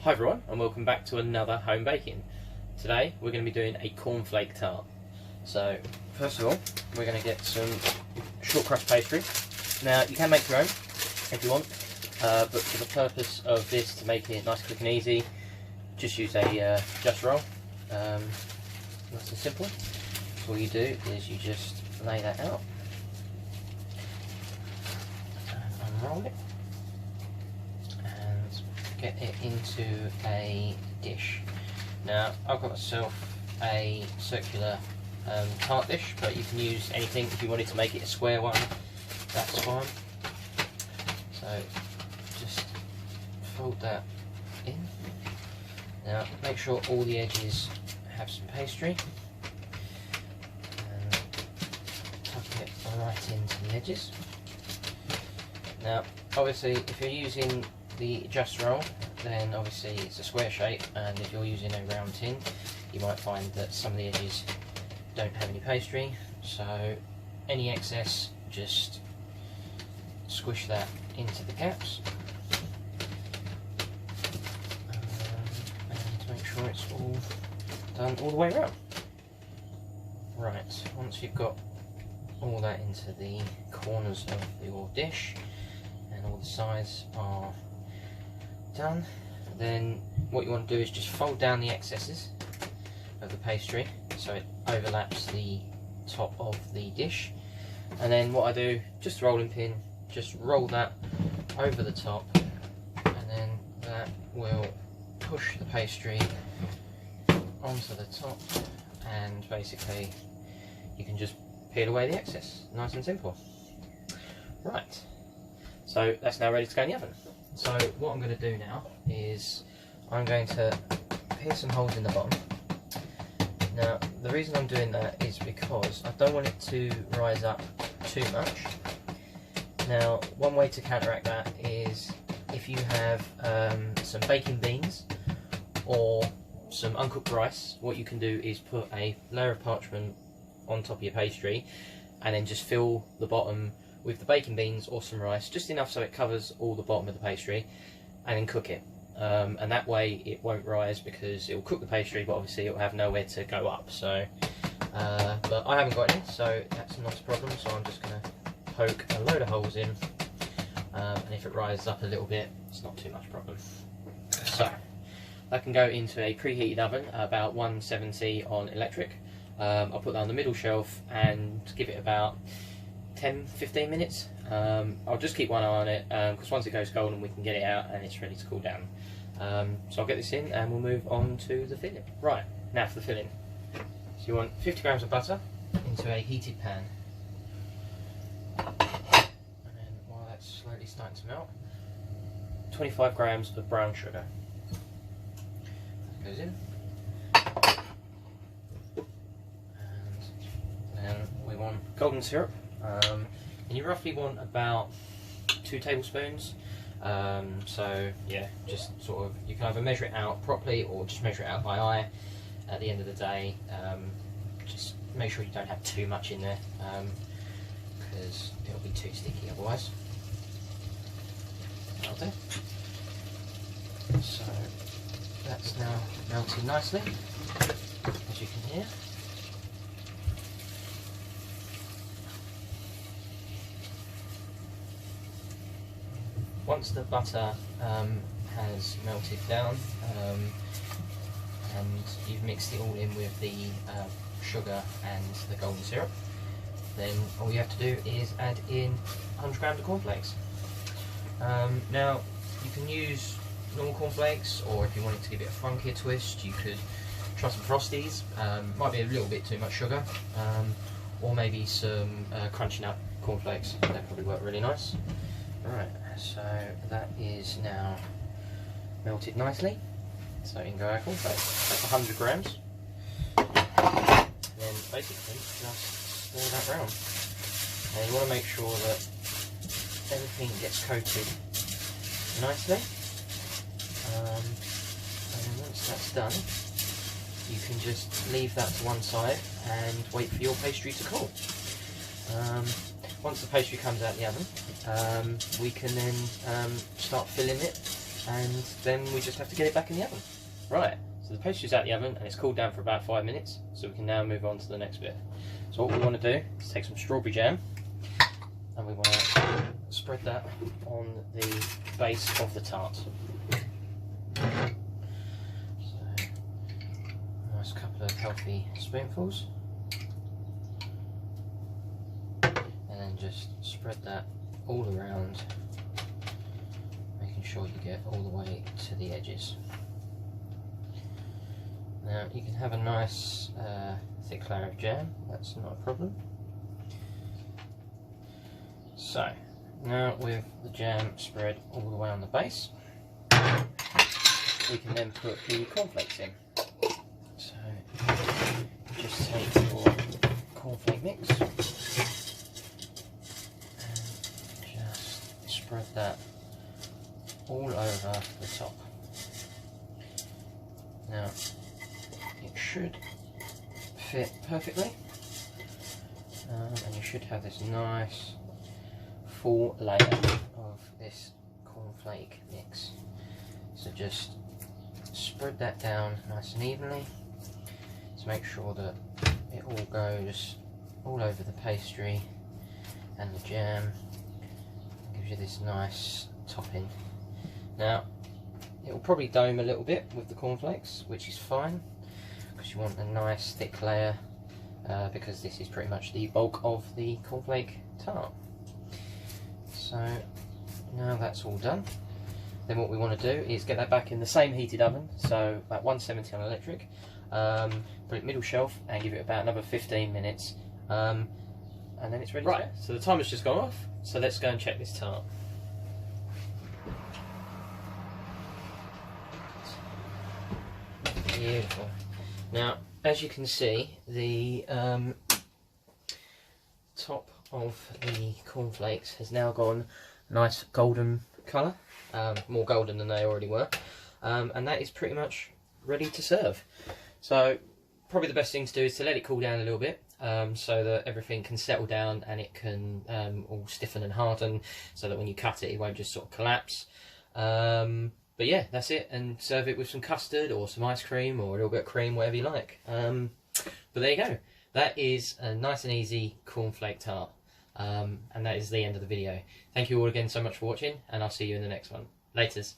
Hi everyone, and welcome back to another home baking. Today we're going to be doing a cornflake tart. So first of all, we're going to get some shortcrust pastry. Now you can make your own if you want, but for the purpose of this, to make it nice, quick and easy, just use a just roll. Nice and simple. So all you do is you just lay that out and unroll it and get it into a dish. Now I've got myself a circular tart dish, but you can use anything. If you wanted to make it a square one, that's fine. So just fold that in. Now make sure all the edges have some pastry and tuck it right into the edges. Now obviously if you're using the just roll, then obviously it's a square shape, and if you're using a round tin, you might find that some of the edges don't have any pastry, so any excess, just squish that into the gaps and make sure it's all done all the way around. Right, once you've got all that into the corners of your dish and all the sides are done, then what you want to do is just fold down the excesses of the pastry so it overlaps the top of the dish, and then what I do, just a rolling pin, just roll that over the top, and then that will push the pastry onto the top, and basically you can just peel away the excess. Nice and simple. Right, so that's now ready to go in the oven. So what I'm going to do now is I'm going to pierce some holes in the bottom. Now the reason I'm doing that is because I don't want it to rise up too much. Now one way to counteract that is if you have some baking beans or some uncooked rice, what you can do is put a layer of parchment on top of your pastry and then just fill the bottom with the baking beans or some rice, just enough so it covers all the bottom of the pastry, and then cook it. And that way it won't rise because it will cook the pastry, but obviously it will have nowhere to go up. So, but I haven't got any, so that's not a problem. So I'm just going to poke a load of holes in, and if it rises up a little bit, it's not too much problem. So that can go into a preheated oven, about 170 on electric. I'll put that on the middle shelf and give it about 10-15 minutes. I'll just keep one eye on it because once it goes golden we can get it out and it's ready to cool down. So I'll get this in and we'll move on to the filling. Right, now for the filling. So you want 50 grams of butter into a heated pan. And then while that's slowly starting to melt, 25 grams of brown sugar. That goes in. And then we want golden syrup. And you roughly want about 2 tablespoons. So yeah, just sort of, you can either measure it out properly or just measure it out by eye. At the end of the day, just make sure you don't have too much in there, because it'll be too sticky otherwise. Okay. So that's now melted nicely, as you can hear. Once the butter has melted down and you've mixed it all in with the sugar and the golden syrup, then all you have to do is add in 100 grams of cornflakes. Now you can use normal cornflakes, or if you wanted to give it a funkier twist, you could try some Frosties. Might be a little bit too much sugar, or maybe some crunchy nut cornflakes. That probably work really nice. Right, so that is now melted nicely. So you can go our cornflakes. That's 100 grams. Then basically just stir that round. And you want to make sure that everything gets coated nicely. And then once that's done, you can just leave that to one side and wait for your pastry to cool. Once the pastry comes out of the oven, we can then start filling it. and then we just have to get it back in the oven. Right, so the pastry's out the oven and it's cooled down for about 5 minutes, so we can now move on to the next bit. So what we want to do is take some strawberry jam and we want to spread that on the base of the tart. So, nice couple of healthy spoonfuls. And then just spread that all around, making sure you get all the way to the edges. Now you can have a nice thick layer of jam, that's not a problem. So now with the jam spread all the way on the base, we can then put the cornflakes in. So just take your cornflake mix and just spread that all over the top. Now it should fit perfectly, and you should have this nice full layer of this cornflake mix. So just spread that down nice and evenly to make sure that it all goes all over the pastry and the jam. It gives you this nice topping. Now it will probably dome a little bit with the cornflakes, which is fine because you want a nice thick layer, because this is pretty much the bulk of the cornflake tart. So now that's all done, then what we want to do is get that back in the same heated oven, so about 170 on electric, put it middle shelf and give it about another 15 minutes, and then it's ready. Right, so the timer's just gone off, so let's go and check this tart. Beautiful. Now, as you can see, the top of the cornflakes has now gone nice golden colour, more golden than they already were, and that is pretty much ready to serve. So probably the best thing to do is to let it cool down a little bit, so that everything can settle down and it can all stiffen and harden, so that when you cut it, it won't just sort of collapse. But yeah, that's it, and serve it with some custard or some ice cream or a little bit of cream, whatever you like. But there you go. That is a nice and easy cornflake tart. And that is the end of the video. Thank you all again so much for watching, and I'll see you in the next one. Laters.